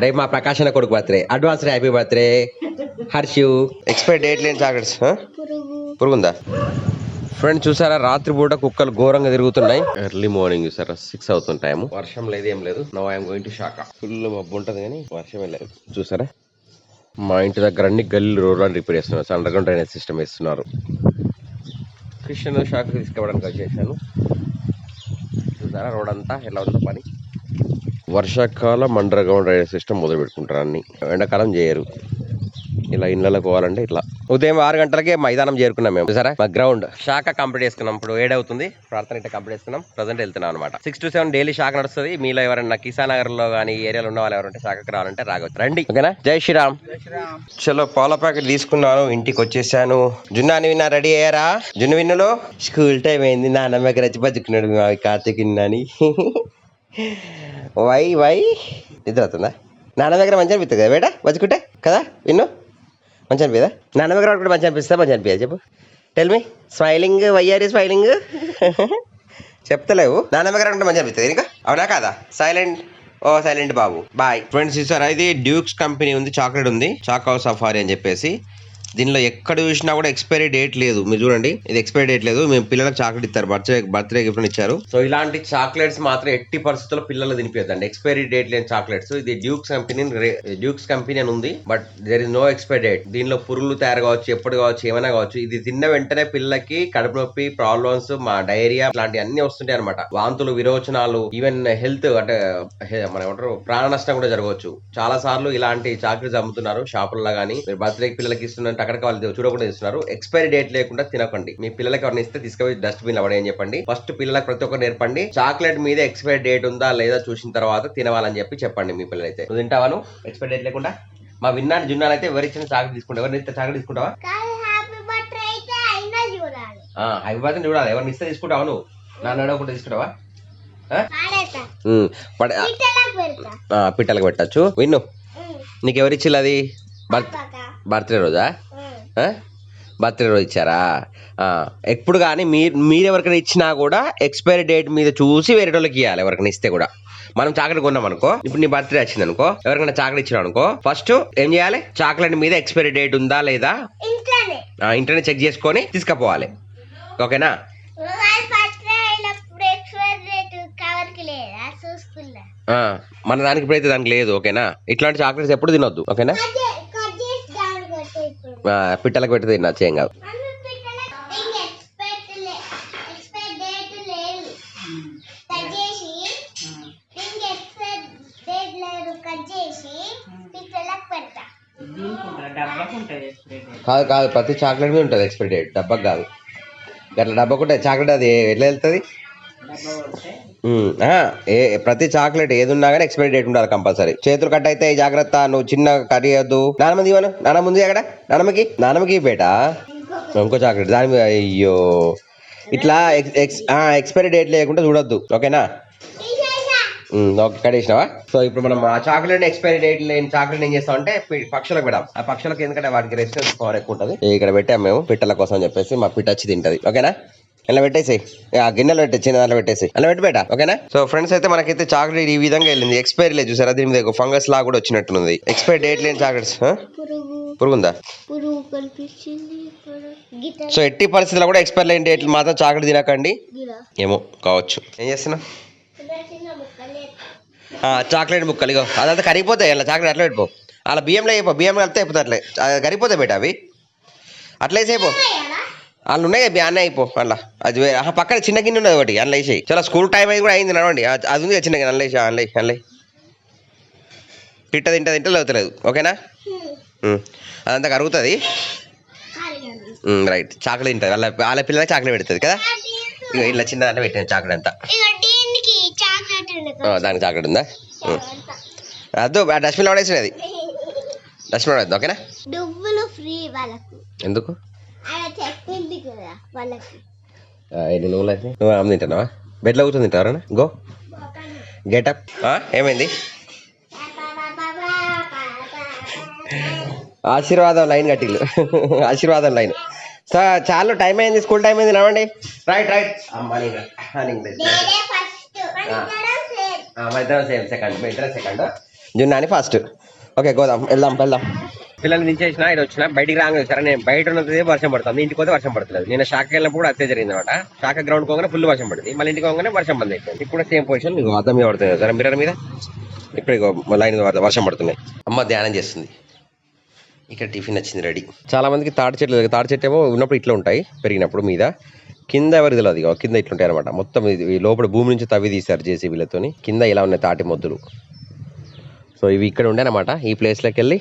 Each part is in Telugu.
రేపు మా ప్రకాశన కొడుకు birthday. Advance happy birthday Harshu. Expiry date లేని చాక్లెట్స్. పురుగుందా ఫ్రెండ్స్? చూసారా రాత్రిపూట కుక్కలు ఘోరంగా తిరుగుతున్నాయి. ఎర్లీ మార్నింగ్ చూసారా 6 అవుతుంది టైం. వర్షం లేదు ఏం లేదు. No I'm going to shock. Full మబ్బు ఉంటది కానీ వర్షం లేదు. చూసారా మా ఇంటి దగ్గర అన్ని గల్లీ రోడ్లను రిపేర్ చేస్తున్నారు. అండర్ గ్రౌండ్ డ్రైనేజ్ సిస్టమ్ వేస్తున్నారు. క్రిస్టియన్ షాక్ తీసుకోవడానికి వచ్చేసాను. చూసారా రోడ్ అంతా ఎలా ఉందో పని. వర్షాకాలం అండర్ గ్రౌండ్ డ్రైనేజ్ సిస్టమ్ మొదలు పెట్టుకుంటారు. అన్ని ఎండాకాలం చేయరు. ఇలా ఇళ్ళకి పోవాలంటే ఇట్లా. ఉదయం 6 గంటలకే మైదానం చేరుకున్నాం మేము. సరే మా గ్రౌండ్ శాఖ కంప్లీట్ చేసుకున్నాం. ఇప్పుడు 7 అవుతుంది. ప్రార్థన ఇట్లా కంప్లీట్ చేసుకున్నాం. ప్రజెంట్ వెళ్తున్నాం అనమాట. 6 to 7 డైలీ శాఖ నడుస్తుంది. మీలో ఎవరైనా కిసాన్ నగర్ లో కానీ ఈ ఏరియాలో ఉన్న వాళ్ళు ఎవరంటే శాఖకి రావాలంటే రావచ్చు. రండి ఓకేనా. జై శ్రీరామ్. చలో పాల ప్యాకెట్ తీసుకున్నాను. ఇంటికి వచ్చేసాను. జున్నాని విన్నా రెడీ అయ్యారా? జున్ను విన్నులో స్కూల్ టైం అయింది. నాన్నమ్మకి రచ్చి బతుకున్నాడు కార్తీక్ అని. వై నిద్ర అవుతుందా? నాన్న దగ్గర మంచి అనిపిస్తుంది కదా బేట బతుకుంటే కదా విన్ను? మంచి అనిపిదా? నాన్న దగ్గర కూడా మంచి అనిపిస్తా? మంచి అనిపించదు చెప్పు. Tell me. స్మైలింగ్ వయ్యారి స్మైలింగ్. చెప్తలేవు. నాన్న దగ్గర ఉంటే మంచి అనిపిస్తుంది ఇంకా. అవునా కాదా? సైలెంట్. ఓ సైలెంట్ బాబు. Boy friends. చూసారా ఇది డ్యూక్స్ కంపెనీ ఉంది. చాక్లెట్ ఉంది. చాకో సఫారీ అని చెప్పేసి. దీనిలో ఎక్కడ చూసినా కూడా ఎక్స్పైరీ డేట్ లేదు. మీరు చూడండి ఇది ఎక్స్పైరీ డేట్ లేదు. మేము పిల్లలకు చాక్లెట్ ఇస్తారు. బర్త్డే గిఫ్ట్ ఇచ్చారు. సో ఇలాంటి చాక్లెట్స్ మాత్రం ఎట్టి పరిస్థితుల్లో పిల్లలు తినిపిద్దండి. ఎక్స్పైరీ డేట్ లేని చాక్లెట్స్. ఇది డ్యూక్స్ కంపెనీ అని ఉంది. But there is no expiry date. దీనిలో పురుగులు తయారు కావచ్చు, ఎప్పుడు కావచ్చు, ఏమైనా కావచ్చు. ఇది తిన్న వెంటనే పిల్లలకి కడుపు నొప్పి ప్రాబ్లమ్స్, డైరియా ఇలాంటి అన్ని వస్తుంటాయి అనమాట. వాంతులు, విరోచనాలు, ఈవెన్ హెల్త్ అంటే మన ఏమంటారు ప్రాణ నష్టం కూడా జరగవచ్చు. చాలా సార్లు ఇలాంటి చాక్లెట్స్ అమ్ముతున్నారు షాపుల్లో గానీ. మీరు బర్త్డే పిల్లలకి ఇస్తున్నారు అక్కడికి వాళ్ళు చూడకుండా ఇస్తున్నారు. ఎక్స్పైరీ డేట్ లేకుండా తినకండి. మీ పిల్లలకి ఎవరిని ఇస్తే తీసుకుపోయి డస్ట్బిన్ లో పడేయని చెప్పండి. ఫస్ట్ పిల్లలకు ప్రతి ఒక్కరు నేర్పండి. చాక్లెట్ మీద ఎక్స్పైరీ డేట్ ఉందా లేదా చూసిన తర్వాత తినవాలని చెప్పండి మీ పిల్లలైతే. నువ్వు తింటావాను ఎక్స్పైరీ డేట్ లేకుండా? మా విన్నాడు జున్నాలు అయితే ఎవరిచ్చిన చాక్లెట్ తీసుకుంటావు? ఎవరిని ఇస్తే చాక్లెట్ తీసుకుంటావా? హ్యాపీ బర్త్డే చూడాలి. ఎవరిని ఇస్తే తీసుకుంటావా? నువ్వు నాన్న అడగకుండా తీసుకుంటావా? పిట్టలకు పెట్టచ్చు. విన్ను నీకు ఎవరిచ్చిల్లు అది? బర్త్డే రోజా? బర్త్డే రోజు ఇచ్చారా? ఎప్పుడు కానీ మీరు ఎవరికైనా ఇచ్చినా కూడా ఎక్స్పైరీ డేట్ మీద చూసి వేరే వాళ్ళకి ఇవ్వాలి. ఎవరికైనా ఇస్తే కూడా. మనం చాక్లెట్ కొన్నాం అనుకో, ఇప్పుడు నీ బర్త్డే వచ్చింది అనుకో, ఎవరికైనా చాక్లెట్ ఇచ్చినా అనుకో, ఫస్ట్ ఏం చేయాలి? చాక్లెట్ మీద ఎక్స్పైరీ డేట్ ఉందా లేదా ఇంట్లోనే చెక్ చేసుకొని తీసుకుపోవాలి. ఓకేనా? మన దానికి ఇప్పుడైతే దానికి లేదు. ఓకేనా? ఇట్లాంటి చాక్లెట్స్ ఎప్పుడు తినొద్దు. ఓకేనా? పిట్టలకు పెట్టి తినచ్చు, ఏం కాదు. కాదు ప్రతి చాక్లెట్ మీద ఉంటుంది ఎక్స్పైరీ డేట్. డబ్బాకి కాదు. అట్లా డబ్బాకు ఉంటుంది చాక్లెట్. అది ఎట్లా వెళ్తుంది? ప్రతి చాక్లెట్ ఏది ఉన్నా కానీ ఎక్స్పైరీ డేట్ ఉండాలి కంపల్సరీ. చేతులు కట్ అయితే జాగ్రత్త. నువ్వు చిన్న కర్రీ వద్దు. నానమ్మది ఇవ్వను. నానమ్మ ఉంది అక్కడ. నానమ్మకి బేట ఇంకో చాక్లెట్ దాని మీద. అయ్యో ఇట్లా ఎక్స్పైరీ డేట్ లేకుండా చూడొద్దు. ఓకేనా? కడేసినావా? సో ఇప్పుడు మనం ఆ చాక్లెట్ ఎక్స్పైరీ డేట్ లేని చాక్లెట్ ఏం చేస్తామంటే పక్షులకు పెడదాం. ఆ పక్షులకు ఎందుకంటే వాటికి రెసిస్టెన్స్ పవర్ ఎక్కువ ఉంటుంది. ఇక్కడ పెట్టాము మేము పిట్టల కోసం చెప్పేసి. మా పిట్ట వచ్చి తింటది. ఓకేనా? ఇలా పెట్టేసి ఆ గిన్నెలో పెట్టే చిన్న దాంట్లో పెట్టేసి అలా పెట్టి బేట. ఓకేనా? సో ఫ్రెండ్స్ అయితే మనకైతే చాక్లెట్ ఈ విధంగా వెళ్ళింది. ఎక్స్పైరీ లేదు చూసారా? దీని మీద ఫంగస్ లా కూడా వచ్చినట్టుంది. ఎక్స్పైరీ డేట్ లేని చాక్లెట్స్. పురుగుందా? సో ఎట్టి పరిస్థితుల్లో కూడా ఎక్స్పైరీ లేని డేట్లు మాత్రం చాక్లెట్ తినకండి. ఏమో కావచ్చు. ఏం చేస్తున్నా? చాక్లెట్ ముక్కలు ఇగో అదంతా కరిగిపోతాయి. అలా చాక్లెట్ అట్లా పెట్టుకో. అలా బియ్యంలో అయిపో. బియ్యం కలిపితే అయిపోతుంది. అట్లే కరిగిపోతాయి బేట అవి. అట్లా వేసి అయిపో. వాళ్ళు ఉన్నాయి అన్నీ అయిపో. అలా అది పక్కన చిన్న గిన్నె ఉన్నది ఒకటి. అందులో వేసేయి. చాలా స్కూల్ టైం అయింది కూడా అయింది. నడవండి. అది ఉంది చిన్న గిన్నె. అందులో పిట్ట తింటే లేవుతలేదు. ఓకేనా? అదంతా కరుగుతుంది. రైట్. చాక్లెట్ తింటుంది. వాళ్ళ పిల్లలకి చాక్లెట్ పెడుతుంది కదా. ఇక ఇట్లా చిన్న దాంట్లో పెట్టాను చాక్లెట్ అంతా. దానికి చాక్లెట్ ఉందా? అద్దు డస్ట్బిన్ పడేసినది. డస్ట్బిన్ పడద్దు. ఓకేనా? ఎందుకు? నువ్వు అమ్మ తింటావా? బెడ్లో కూర్చొని తింటావా? Go getup. ఏమైంది? ఆశీర్వాదం లైన్ కట్టిల్లు. ఆశీర్వాదం లైన్. సో చాలా టైం అయింది. స్కూల్ టైం అయింది. నడవండి. రైట్. ఇద్దరం సేమ్ సెకండ్. జున్నాని ఫాస్ట్. ఓకే గోదాం, వెళ్దాం. పిల్లల్ని దించేసిన ఇక్కడ వచ్చిన, బయటికి రాగానే సరే నేను బయట ఉన్నది వర్షం పడుతుంది, ఇంటికి పోతే వర్షం పడుతుంది. నేను శాఖకి వెళ్ళినప్పుడు కూడా అదే జరిగింది అనమాట. శాఖ గ్రౌండ్ పోగానే ఫుల్ వర్షం పడుతుంది, మళ్ళీ ఇంటికి పోగానే వర్షం బంద్ అయిపోయింది. ఇప్పుడు సేమ్ పొజిషన్ మీకు అర్థం మీద పడుతుంది సరే మిర్రర్ మీద. ఇప్పుడు లైన్ వర్షం పడుతున్నాయి. అమ్మ ధ్యానం చేస్తుంది. ఇక్కడ టిఫిన్ వచ్చింది రెడీ. చాలా మందికి తాటి చెట్లు ఏమో ఉన్నప్పుడు ఇట్లా ఉంటాయి, పెరిగినప్పుడు మీద కింద ఎవరికి తెలియదు. ఇక కింద ఇట్లుంటాయి అనమాట. మొత్తం ఈ లోపల భూమి నుంచి తవ్వి తీశారు జేసీబీలతోని. కింద ఇలా ఉన్నాయి తాటి మొద్దులు. సో ఇవి ఇక్కడ ఉండే అనమాట. ఈ ప్లేస్లోకి వెళ్ళి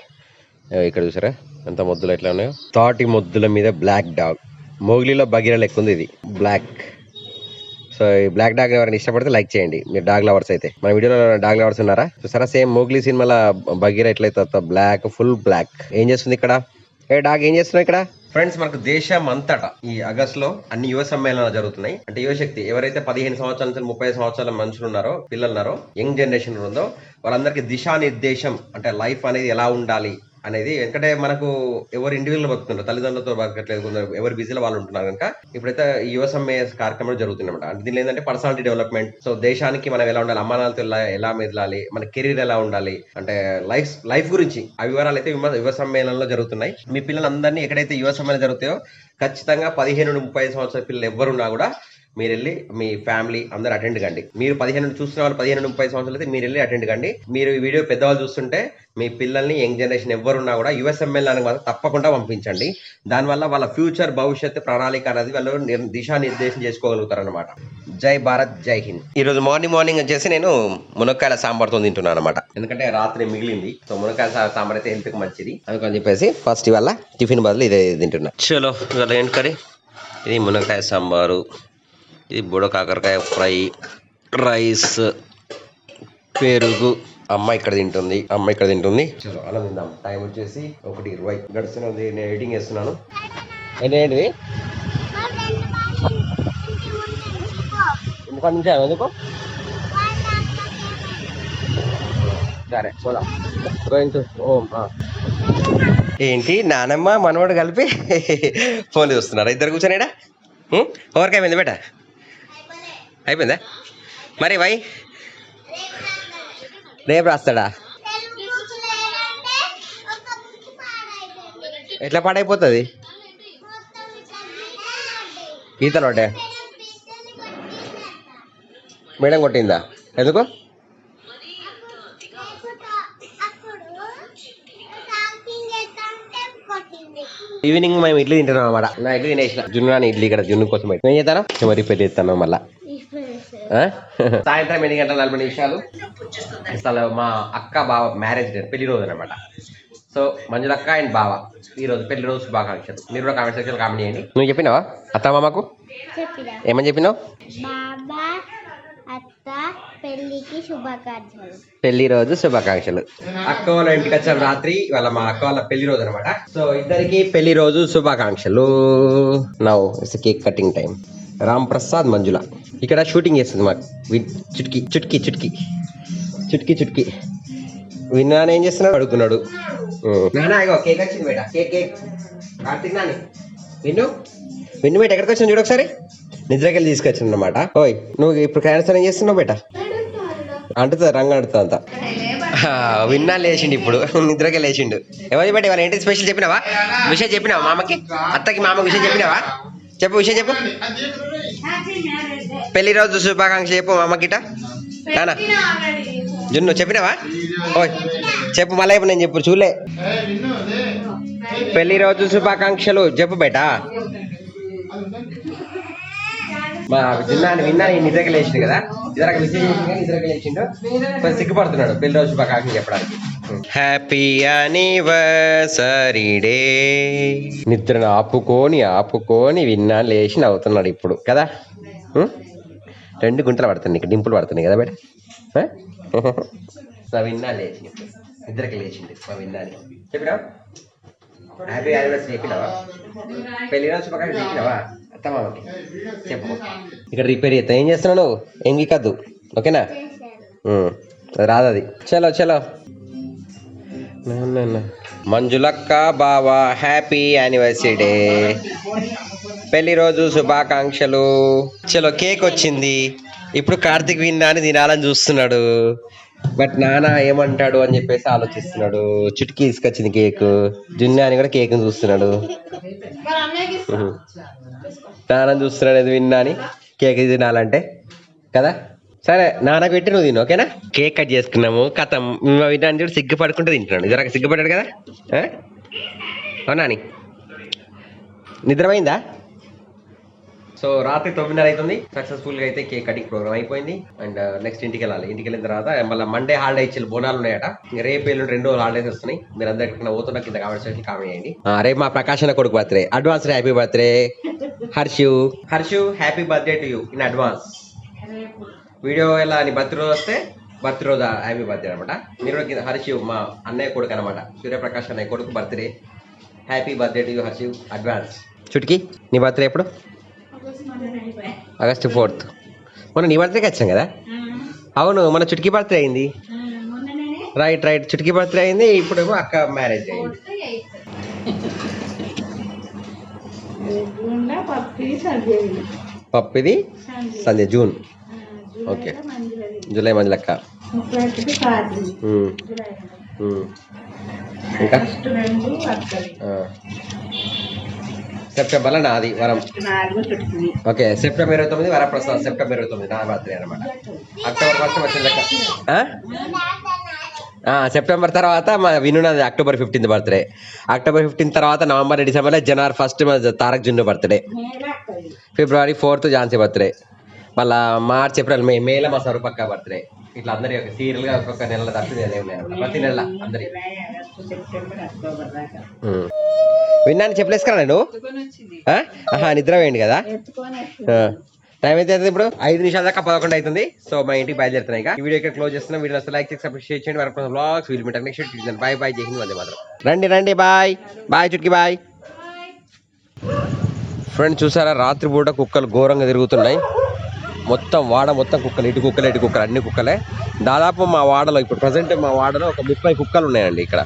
ఇక్కడ చూసారా ఎంత మొద్దులు ఎట్లా ఉన్నాయో. తాటి మొద్దుల మీద బ్లాక్ డాగ్, మోగ్లీలో బగీరా లెక్క ఉంది ఇది బ్లాక్. సో ఈ బ్లాక్ డాగ్ ఎవరైనా ఇష్టపడితే లైక్ చేయండి మీరు డాగ్ లవర్స్ అయితే. మన వీడియోలో డాగ్ లవర్స్ ఉన్నారా చూసారా? సేమ్ మోగ్లీ సినిమాలో బగీరా ఎట్లయితే బ్లాక్, ఫుల్ బ్లాక్. ఏం చేస్తుంది ఇక్కడ? ఏ డాగ్ ఏం చేస్తున్నావు ఇక్కడ? ఫ్రెండ్స్ మనకు దేశం అంతటా ఈ ఆగస్ట్ లో అన్ని యువ సమ్మేళనాలు జరుగుతున్నాయి. అంటే యువశక్తి ఎవరైతే 15 సంవత్సరాల నుంచి 30 సంవత్సరాల మనుషులు ఉన్నారో, పిల్లలు ఉన్నారో, యంగ్ జనరేషన్ ఉందో వాళ్ళందరికీ దిశానిర్దేశం అంటే లైఫ్ అనేది ఎలా ఉండాలి అనేది. ఎందుకంటే మనకు ఎవరు ఇండివిజువల్ బతుకుతున్నారు, తల్లిదండ్రులతో బతకట్లేదు, కొందరు ఎవరు బిజీలో వాళ్ళు ఉంటున్నారు కనుక ఇప్పుడైతే ఈ యువ సమ్మె కార్యక్రమాలు జరుగుతున్నాయి. అంటే దీనిలో ఏంటంటే పర్సనాలిటీ డెవలప్మెంట్. సో దేశానికి మనం ఎలా ఉండాలి, అమ్మానాలతో ఎలా మెదలాలి, మన కెరీర్ ఎలా ఉండాలి అంటే లైఫ్ గురించి ఆ వివరాలు అయితే యువ సమ్మేళనంలో జరుగుతున్నాయి. మీ పిల్లలందరినీ ఎక్కడైతే యువ సమ్మేళనం జరుగుతాయో ఖచ్చితంగా 15 నుండి 30 సంవత్సరాల పిల్లలు ఎవరున్నా కూడా మీరు వెళ్ళి మీ ఫ్యామిలీ అందరు అటెండ్ కండి. మీరు 15 చూస్తున్న వాళ్ళు 15 నుండి 30 సంవత్సరాలు అయితే మీరు వెళ్ళి అటెండ్ కండి. మీరు ఈ వీడియో పెద్దవాళ్ళు చూస్తుంటే మీ పిల్లల్ని యంగ్ జనరేషన్ ఎవరున్నా కూడా యుఎస్ఎంఎల్ఏ మాత్రం తప్పకుండా పంపించండి. దానివల్ల వాళ్ళ ఫ్యూచర్ భవిష్యత్తు ప్రణాళిక అనేది వాళ్ళు దిశానిర్దేశం చేసుకోగలుగుతారు అనమాట. జై భారత్, జై హింద్. ఈ రోజు మార్నింగ్ వచ్చేసి నేను మునక్కాయల సాంబార్తో తింటున్నాను అనమాట. ఎందుకంటే రాత్రి మిగిలింది. సో మునక్కాయల సాంబార్ అయితే హెల్త్కి మంచిది అందుకని చెప్పేసి ఫస్ట్ ఇవాళ టిఫిన్ బదులు ఇదే తింటున్నా. చలో ఇవాళ ఏంటి కర్రీ? ఇది మునక్కాయ సాంబారు, ఇది బుడ కాకరకాయ ఫ్రై, రైస్, పెరుగు. అమ్మ ఇక్కడ తింటుంది. చలో అలా తిందాం. టైం వచ్చేసి 1:20 గడుస్తున్నది. నేను ఎడిటింగ్ చేస్తున్నాను. ఏంటి ఎందుకు సరే పోదాం. ఏంటి నానమ్మ మనవాడు కలిపి ఫోన్ చూస్తున్నారా ఇద్దరు కూర్చొనిడా? హోంవర్క్ అయిపోయింది బేట? అయిపోయిందా? మరి వై రేపు రాస్తాడా? ఎట్లా పాడైపోతుంది? గీతలు ఒకటే మేడం కొట్టిందా? ఎందుకు? ఈవినింగ్ మేము ఇడ్లీ తింటున్నాం అన్నమాట. నా ఇడ్లీ తినేసిన. జున్ను ఇడ్లీ ఇక్కడ జున్ను కోసం ఏం చేస్తాను మరి పెళ్లి చేస్తాను మళ్ళా. సాయంత్రం 8:40 అసలు మా అక్క బావ మ్యారేజ్ డే, పెళ్లి రోజు అనమాట. సో మంజులక్క అండ్ బావ ఈ రోజు పెళ్లి రోజు శుభాకాంక్షలు. మీరు కూడా కామెంట్ సెక్షన్ కామెంట్ చేయండి. నువ్వు చెప్పినావా అత్త మామకు? ఏమని చెప్పినావు? పెళ్లి రోజు శుభాకాంక్షలు. అక్క వాళ్ళ ఇంటికి వచ్చారు రాత్రి. వాళ్ళ మా అక్క వాళ్ళ పెళ్లి రోజు అనమాట. సో ఇద్దరికి పెళ్లి రోజు శుభాకాంక్షలు. Now it's cake cutting time. Ram Prasad, Manjula ఇక్కడ షూటింగ్ చేస్తుంది మాకు. చుట్కీ చుట్కీ చుట్కీ చుట్కీ చుట్కీ. విన్నాను ఏం చేస్తున్నాడు అడుగుతున్నాడు. నానా ఇగో కేక్ వచ్చింది బేట. కేక్ కార్తీక్ నాని విన్ను బేట ఎక్కడికి వచ్చిన చూడు ఒకసారి. నిద్రకెళ్ళి తీసుకొచ్చింది అనమాట. ఓయ్ నువ్వు ఇప్పుడు క్యాన్సర్ ఏం చేస్తున్నావు బేట? అంటుతుంది రంగు అంటుతుంది అంతా. విన్నా లేచిండు ఇప్పుడు, నిద్రకే లేచిండు. ఎవరు బేట ఇవాళ ఏంటి స్పెషల్ చెప్పినావా? విషయం చెప్పినావా మామకి, అత్తకి మామకి విషయం చెప్పినావా? చెప్పు విషయం చెప్పు. పెళ్లి రోజు శుభాకాంక్ష చెప్పు మామకిట. కానా జున్ను చెప్పినావా? ఓయ్ చెప్పు మళ్ళీ చెప్పు. నేను చెప్పు చూలే. పెళ్లి రోజు శుభాకాంక్షలు చెప్పు బేటా. మా జున్నాను విన్నా నిద్రకి లేచిండు కదా. ఇద్దరు విషయం చేసిండు, నిద్రకి లేచిండు. కొంచెం సిగ్గుపడుతున్నాడు పెళ్లి రోజు శుభాకాంక్షలు చెప్పడానికి. Happy anniversary day. నిద్రను ఆపుకొని విన్నా లేచి నవ్వుతున్నాడు ఇప్పుడు కదా. 2 గుంటలు పడుతున్నాయి, ఇక్కడ డింపులు పడుతున్నాయి కదా బేట. మా విన్నా లేచి నిద్రకి లేచిండు. మా విన్నాని చెప్పినా హ్యాపీ యానివర్సరీ చెప్పినావా? పెళ్లి రోజు శుభాకాంక్షలు చెప్పినావా అత్తమామకి? చెప్పు. ఇక్కడ రిపేర్ చేస్తా. ఏం చేస్తున్నావు నువ్వు? ఏం గీకద్దు ఓకేనా? రాదు అది. చలో మంజులక్క బావా హ్యాపీ యానివర్సరీ డే. పెళ్లి రోజు శుభాకాంక్షలు. చలో కేక్ వచ్చింది. ఇప్పుడు కార్తీక్ విన్నాని తినాలని చూస్తున్నాడు. బట్ నాన్న ఏమంటాడు అని చెప్పేసి ఆలోచిస్తున్నాడు. చుట్టుకి తీసుకొచ్చింది కేక్. జున్ను అని కూడా కేక్ చూస్తున్నాడు. నాన్న చూస్తున్నాడు అది విన్నాని కేక్ తినాలంటే కదా. సరే నాన్నకు పెట్టి నువ్వు తిను ఓకేనా. కేక్ కట్ చేసుకున్నాము కథం. విన్నాను చూడు సిగ్గుపడుకుంటే తింటున్నాడు. జర సిగ్గుపడ్డాడు కదా. అవునాని నిద్రపోయిందా? సో రాత్రి 9:30 అవుతుంది. సక్సెస్ఫుల్గా అయితే కేక్ కటింగ్ ప్రోగ్రామ్ అయిపోయింది. అండ్ నెక్స్ట్ ఇంటికి వెళ్ళాలి. ఇంటికి వెళ్ళిన తర్వాత మళ్ళీ మండే హాలిడే ఇచ్చి బోనాలు ఉన్నాయట. ఇంకా రేపు ఎల్లుండి 2 రోజులు హాలిడేస్ వస్తున్నాయి. మీరు అందరు ఎక్కడ పోతున్నా కింద కామెంట్ సెక్షన్ కామెంట్ చేయండి. రేపు మా ప్రకాశన కొడుకు birthday. Advance happy birthday Harshu happy birthday to you in advance. Video ఎలా నీ బర్త్ రోజు వస్తే బర్త్ రోజు హ్యాపీ బర్త్డే అనమాట. మీరు కింద హర్షు మా అన్నయ్య కొడుకు అనమాట. సూర్యప్రకాష్ అన్నయ్య కొడుకు birthday. Happy birthday to you Harshu advance. Chutki నీ బర్త్డే ఎప్పుడు? August 4th. మొన్న నీ బర్త్డేకి వచ్చాం కదా. అవును మన చుట్కీ బర్త్డే అయింది. రైట్ చుట్కీ బర్త్డే అయింది. ఇప్పుడేమో అక్క మ్యారేజ్ అయింది. పప్పిది సంధ్య జూన్. ఓకే జూలై మంజులక్క. ఇంకా సెప్టెంబర్లో నాది వరం. Okay September 29 Varaprasad. సెప్టెంబర్ 29 నా బర్త్డే అనమాట. అక్టోబర్ 1 వచ్చింది లెక్క. సెప్టెంబర్ తర్వాత మా వినున్నది అక్టోబర్ 15 బర్త్డే. అక్టోబర్ 15 తర్వాత నవంబర్ డిసెంబర్లో జనవరి 1 తారక్ జున్ను బర్త్డే. ఫిబ్రవరి 4 ఝాన్సీ బర్త్డే. మళ్ళీ మార్చ్ ఏప్రిల్ మేలో మా సరుపక్క బర్త్డే. ఇట్లా అందరి ఒక సీరియల్గా ఒక్కొక్క నెలలో తప్పింది ప్రతి నెల అందరి. విన్నాను చెప్పలేసుకురా నేను. నిద్ర వేయండి కదా. టైం అయితే ఇప్పుడు 5 నిమిషాల దాకా 11 అవుతుంది. సో మా ఇంటికి బయలుదేరుతున్నాయి. ఈ వీడియో ఇక్కడ క్లోజ్ చేస్తున్నాం. వీడియో లైక్ చేసి అప్రిషియేట్ చేయండి. వరకు బ్లాగ్స్ వీల్ మీటర్ next. Bye bye. Jai Hind వందే మాత్రం. రండి బాయ్ బాయ్ చుట్కి బాయ్. ఫ్రెండ్స్ చూసారా రాత్రి పూట కుక్కలు ఘోరంగా తిరుగుతున్నాయి. మొత్తం వాడ మొత్తం కుక్కలు. ఇటు కుక్కలు అన్ని కుక్కలే. దాదాపు మా వాడలో ఇప్పుడు ప్రజెంట్ మా వాడలో ఒక 30 కుక్కలు ఉన్నాయండి ఇక్కడ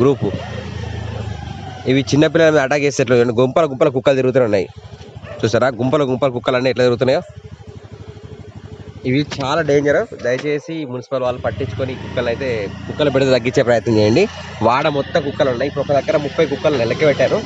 గ్రూపు. ఇవి చిన్నపిల్లల మీద అటాక్ చేసేట్లు గుంపల కుక్కలు తిరుగుతూనే ఉన్నాయి. చూసారా గుంపల కుక్కలు అన్నీ ఎట్లా తిరుగుతున్నాయో. ఇవి చాలా డేంజర్. దయచేసి మున్సిపల్ వాళ్ళు పట్టించుకొని కుక్కలు పెడితే తగ్గించే ప్రయత్నం చేయండి. వాడ మొత్తం కుక్కలు ఉన్నాయి. ఇప్పుడు ఒక దగ్గర 30 కుక్కలు లెక్క పెట్టారు.